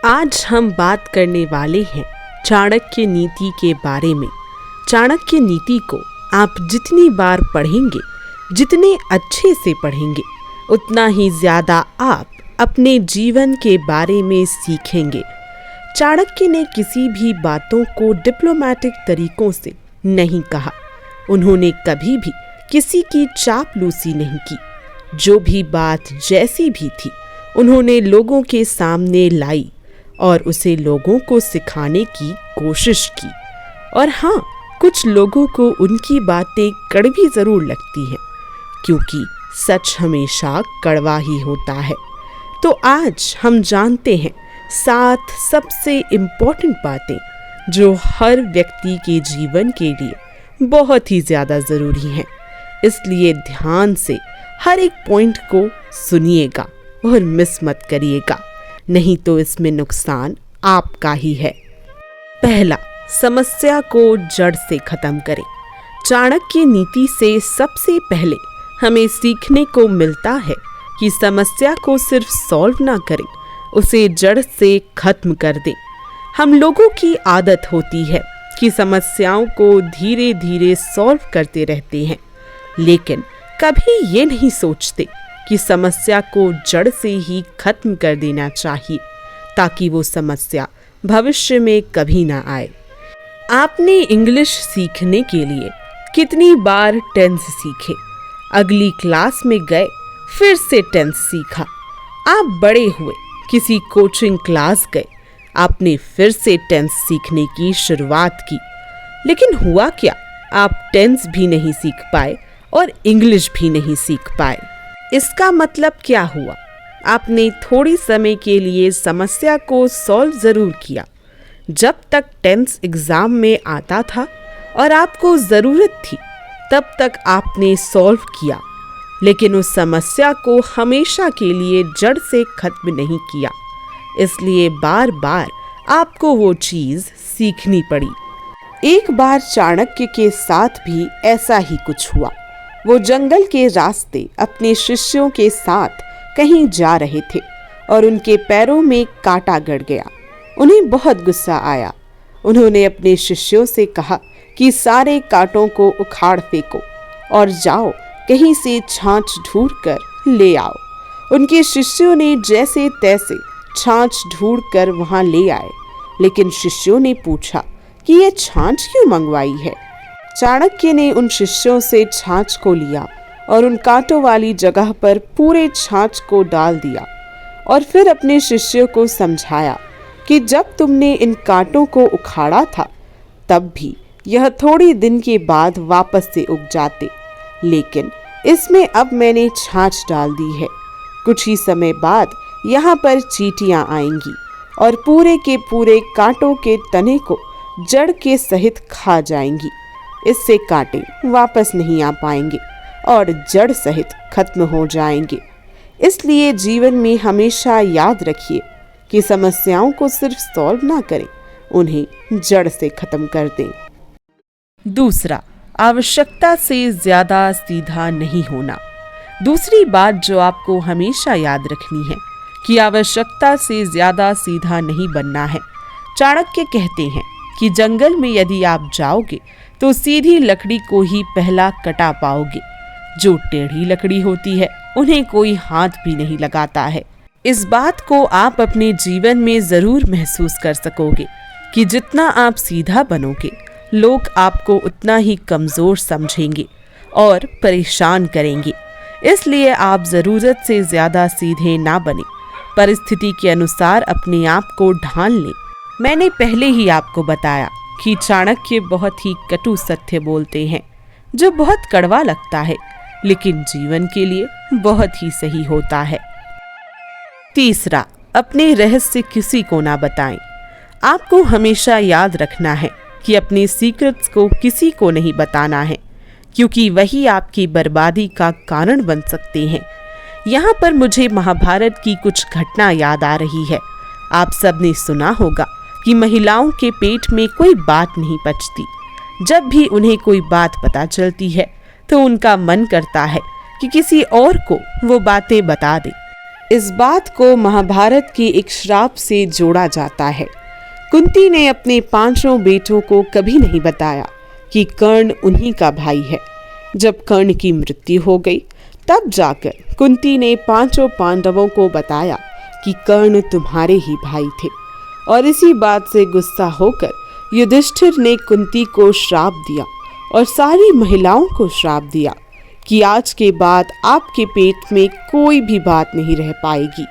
आज हम बात करने वाले हैं चाणक्य नीति के बारे में। चाणक्य नीति को आप जितनी बार पढ़ेंगे, जितने अच्छे से पढ़ेंगे, उतना ही ज़्यादा आप अपने जीवन के बारे में सीखेंगे। चाणक्य ने किसी भी बातों को डिप्लोमेटिक तरीकों से नहीं कहा। उन्होंने कभी भी किसी की चापलूसी नहीं की। जो भी बात जैसी भी थी, उन्होंने लोगों के सामने लाई और उसे लोगों को सिखाने की कोशिश की। और हाँ, कुछ लोगों को उनकी बातें कड़वी ज़रूर लगती हैं, क्योंकि सच हमेशा कड़वा ही होता है। तो आज हम जानते हैं 7 सबसे इम्पोर्टेंट बातें जो हर व्यक्ति के जीवन के लिए बहुत ही ज़्यादा ज़रूरी हैं। इसलिए ध्यान से हर एक पॉइंट को सुनिएगा और मिस मत करिएगा, नहीं तो इसमें नुकसान आपका ही है। पहला, समस्या को जड़ से खत्म करें। चाणक्य नीति से सबसे पहले हमें सीखने को मिलता है कि समस्या को सिर्फ सॉल्व ना करें, उसे जड़ से खत्म कर दें। हम लोगों की आदत होती है कि समस्याओं को धीरे धीरे सॉल्व करते रहते हैं, लेकिन कभी ये नहीं सोचते कि समस्या को जड़ से ही खत्म कर देना चाहिए, ताकि वो समस्या भविष्य में कभी ना आए। आपने इंग्लिश सीखने के लिए कितनी बार टेंस सीखे, अगली क्लास में गए, फिर से टेंस सीखा। आप बड़े हुए, किसी कोचिंग क्लास गए, आपने फिर से टेंस सीखने की शुरुआत की। लेकिन हुआ क्या? आप टेंस भी नहीं सीख पाए और इंग्लिश भी नहीं सीख पाए। इसका मतलब क्या हुआ? आपने थोड़ी समय के लिए समस्या को सॉल्व ज़रूर किया। जब तक टेंस एग्ज़ाम में आता था और आपको ज़रूरत थी, तब तक आपने सॉल्व किया, लेकिन उस समस्या को हमेशा के लिए जड़ से खत्म नहीं किया। इसलिए बार बार आपको वो चीज़ सीखनी पड़ी। एक बार चाणक्य के साथ भी ऐसा ही कुछ हुआ। वो जंगल के रास्ते अपने शिष्यों के साथ कहीं जा रहे थे और उनके पैरों में कांटा गड़ गया। उन्हें बहुत गुस्सा आया। उन्होंने अपने शिष्यों से कहा कि सारे कांटों को उखाड़ फेंको और जाओ कहीं से छाछ ढूंढ कर ले आओ। उनके शिष्यों ने जैसे तैसे छाछ ढूंढ कर वहाँ ले आए, लेकिन शिष्यों ने पूछा कि ये छाछ क्यों मंगवाई है। चाणक्य ने उन शिष्यों से छाछ को लिया और उन कांटों वाली जगह पर पूरे छाछ को डाल दिया और फिर अपने शिष्यों को समझाया कि जब तुमने इन कांटों को उखाड़ा था, तब भी यह थोड़ी दिन के बाद वापस से उग जाते, लेकिन इसमें अब मैंने छाछ डाल दी है। कुछ ही समय बाद यहाँ पर चींटियाँ आएंगी और पूरे के पूरे कांटों के तने को जड़ के सहित खा जाएंगी। इससे कांटे वापस नहीं आ पाएंगे और जड़ सहित खत्म हो जाएंगे। इसलिए जीवन में हमेशा याद रखिए कि समस्याओं को सिर्फ सॉल्व ना करें, उन्हें जड़ से खत्म कर दें। दूसरा, आवश्यकता से ज़्यादा सीधा नहीं होना। दूसरी बात जो आपको हमेशा याद रखनी है कि आवश्यकता से ज़्यादा सीधा नहीं बनना है। चाणक्य कहते हैं कि जंगल में यदि आप जाओगे तो सीधी लकड़ी को ही पहला कटा पाओगे। जो टेढ़ी लकड़ी होती है, उन्हें कोई हाथ भी नहीं लगाता है। इस बात को आप अपने जीवन में ज़रूर महसूस कर सकोगे कि जितना आप सीधा बनोगे, लोग आपको उतना ही कमज़ोर समझेंगे और परेशान करेंगे। इसलिए आप ज़रूरत से ज़्यादा सीधे ना बने, परिस्थिति के अनुसार अपने आप को ढाल लें। मैंने पहले ही आपको बताया कि चाणक्य बहुत ही कटु सत्य बोलते हैं, जो बहुत कड़वा लगता है, लेकिन जीवन के लिए बहुत ही सही होता है। तीसरा, अपने रहस्य किसी को ना बताएं। आपको हमेशा याद रखना है कि अपने सीक्रेट्स को किसी को नहीं बताना है, क्योंकि वही आपकी बर्बादी का कारण बन सकते हैं। यहाँ पर मुझे महाभारत की कुछ घटना याद आ रही है। आप सबने सुना होगा कि महिलाओं के पेट में कोई बात नहीं पचती। जब भी उन्हें कोई बात पता चलती है, तो उनका मन करता है कि किसी और को वो बातें बता दे। इस बात को महाभारत के एक श्राप से जोड़ा जाता है। कुंती ने अपने 5 बेटों को कभी नहीं बताया कि कर्ण उन्हीं का भाई है। जब कर्ण की मृत्यु हो गई तब जाकर कुंती ने 5 पांडवों को बताया कि कर्ण तुम्हारे ही भाई थे। और इसी बात से गुस्सा होकर युधिष्ठिर ने कुंती को श्राप दिया और सारी महिलाओं को श्राप दिया कि आज के बाद आपके पेट में कोई भी बात नहीं रह पाएगी।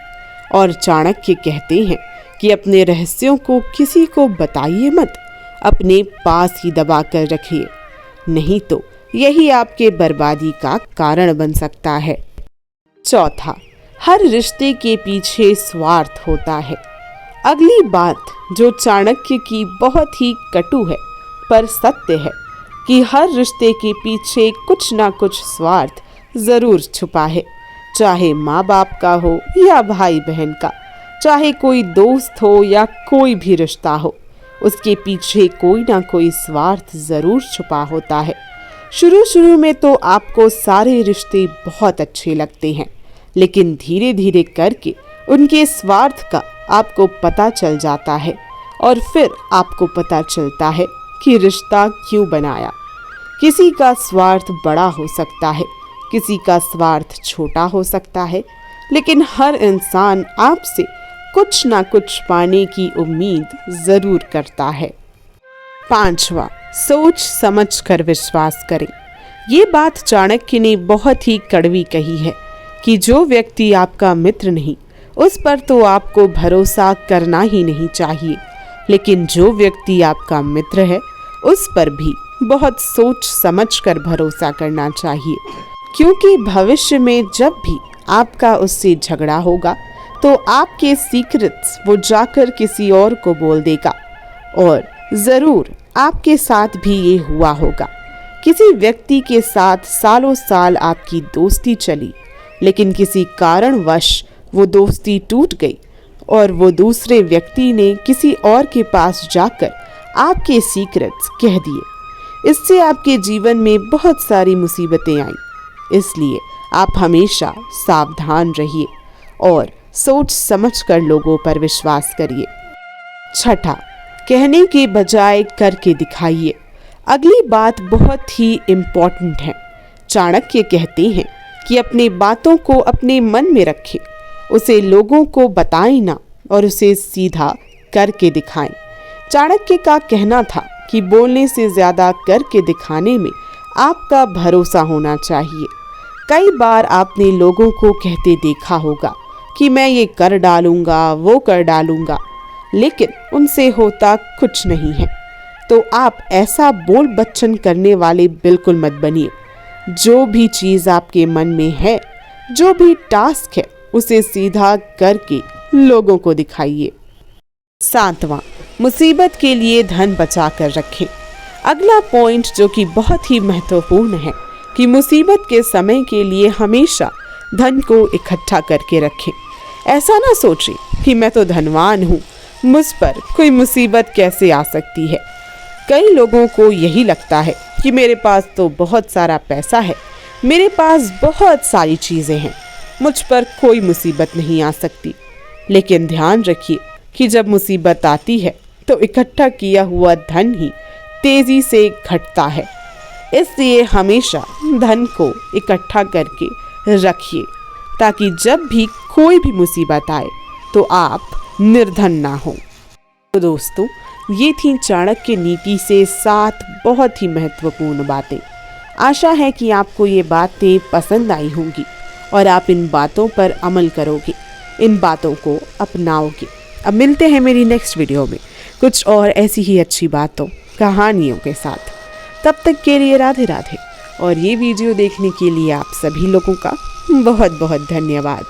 और चाणक्य कहते हैं कि अपने रहस्यों को किसी को बताइए मत, अपने पास ही दबा कर रखिए, नहीं तो यही आपके बर्बादी का कारण बन सकता है। चौथा, हर रिश्ते के पीछे स्वार्थ होता है। अगली बात जो चाणक्य की बहुत ही कटु है पर सत्य है कि हर रिश्ते के पीछे कुछ ना कुछ स्वार्थ जरूर छुपा है, चाहे माँ बाप का हो या भाई बहन का, चाहे कोई दोस्त हो या कोई भी रिश्ता हो, उसके पीछे कोई ना कोई स्वार्थ जरूर छुपा होता है। शुरू में तो आपको सारे रिश्ते बहुत अच्छे लगते हैं, लेकिन धीरे धीरे करके उनके स्वार्थ का आपको पता चल जाता है और फिर आपको पता चलता है कि रिश्ता क्यों बनाया। किसी का स्वार्थ बड़ा हो सकता है, किसी का स्वार्थ छोटा हो सकता है, लेकिन हर इंसान आपसे कुछ ना कुछ पाने की उम्मीद जरूर करता है। 5वां, सोच समझ कर विश्वास करें। ये बात चाणक्य ने बहुत ही कड़वी कही है कि जो व्यक्ति आपका मित्र नहीं, उस पर तो आपको भरोसा करना ही नहीं चाहिए, लेकिन जो व्यक्ति आपका मित्र है उस पर भी बहुत सोच समझ कर भरोसा करना चाहिए, क्योंकि भविष्य में जब भी आपका उससे झगड़ा होगा तो आपके सीक्रेट्स वो जाकर किसी और को बोल देगा। और ज़रूर आपके साथ भी ये हुआ होगा। किसी व्यक्ति के साथ सालों साल आपकी दोस्ती चली, लेकिन किसी कारणवश वो दोस्ती टूट गई और वो दूसरे व्यक्ति ने किसी और के पास जाकर आपके सीक्रेट्स कह दिए। इससे आपके जीवन में बहुत सारी मुसीबतें आईं। इसलिए आप हमेशा सावधान रहिए और सोच समझकर लोगों पर विश्वास करिए। 6, कहने के बजाय करके दिखाइए। अगली बात बहुत ही इम्पोर्टेंट है। चाणक्य कहते हैं कि अपनी बातों को अपने मन में रखें, उसे लोगों को बताएं ना और उसे सीधा करके दिखाएं। चाणक्य का कहना था कि बोलने से ज़्यादा करके दिखाने में आपका भरोसा होना चाहिए। कई बार आपने लोगों को कहते देखा होगा कि मैं ये कर डालूंगा, वो कर डालूंगा, लेकिन उनसे होता कुछ नहीं है। तो आप ऐसा बोल बच्चन करने वाले बिल्कुल मत बनिए। जो भी चीज़ आपके मन में है, जो भी टास्क है, उसे सीधा करके लोगों को दिखाइए। 7वां, मुसीबत के लिए धन बचा कर रखें। अगला पॉइंट जो कि बहुत ही महत्वपूर्ण है कि मुसीबत के समय के लिए हमेशा धन को इकट्ठा करके रखें। ऐसा ना सोचें कि मैं तो धनवान हूँ, मुझ पर कोई मुसीबत कैसे आ सकती है। कई लोगों को यही लगता है कि मेरे पास तो बहुत सारा पैसा है, मेरे पास बहुत सारी चीज़ें हैं, मुझ पर कोई मुसीबत नहीं आ सकती। लेकिन ध्यान रखिए कि जब मुसीबत आती है तो इकट्ठा किया हुआ धन ही तेज़ी से घटता है। इसलिए हमेशा धन को इकट्ठा करके रखिए ताकि जब भी कोई भी मुसीबत आए तो आप निर्धन ना हो। तो दोस्तों, ये थी चाणक्य नीति से 7 बहुत ही महत्वपूर्ण बातें। आशा है कि आपको ये बातें पसंद आई होंगी और आप इन बातों पर अमल करोगे, इन बातों को अपनाओगे। अब मिलते हैं मेरी नेक्स्ट वीडियो में कुछ और ऐसी ही अच्छी बातों, कहानियों के साथ। तब तक के लिए राधे राधे। और ये वीडियो देखने के लिए आप सभी लोगों का बहुत बहुत धन्यवाद।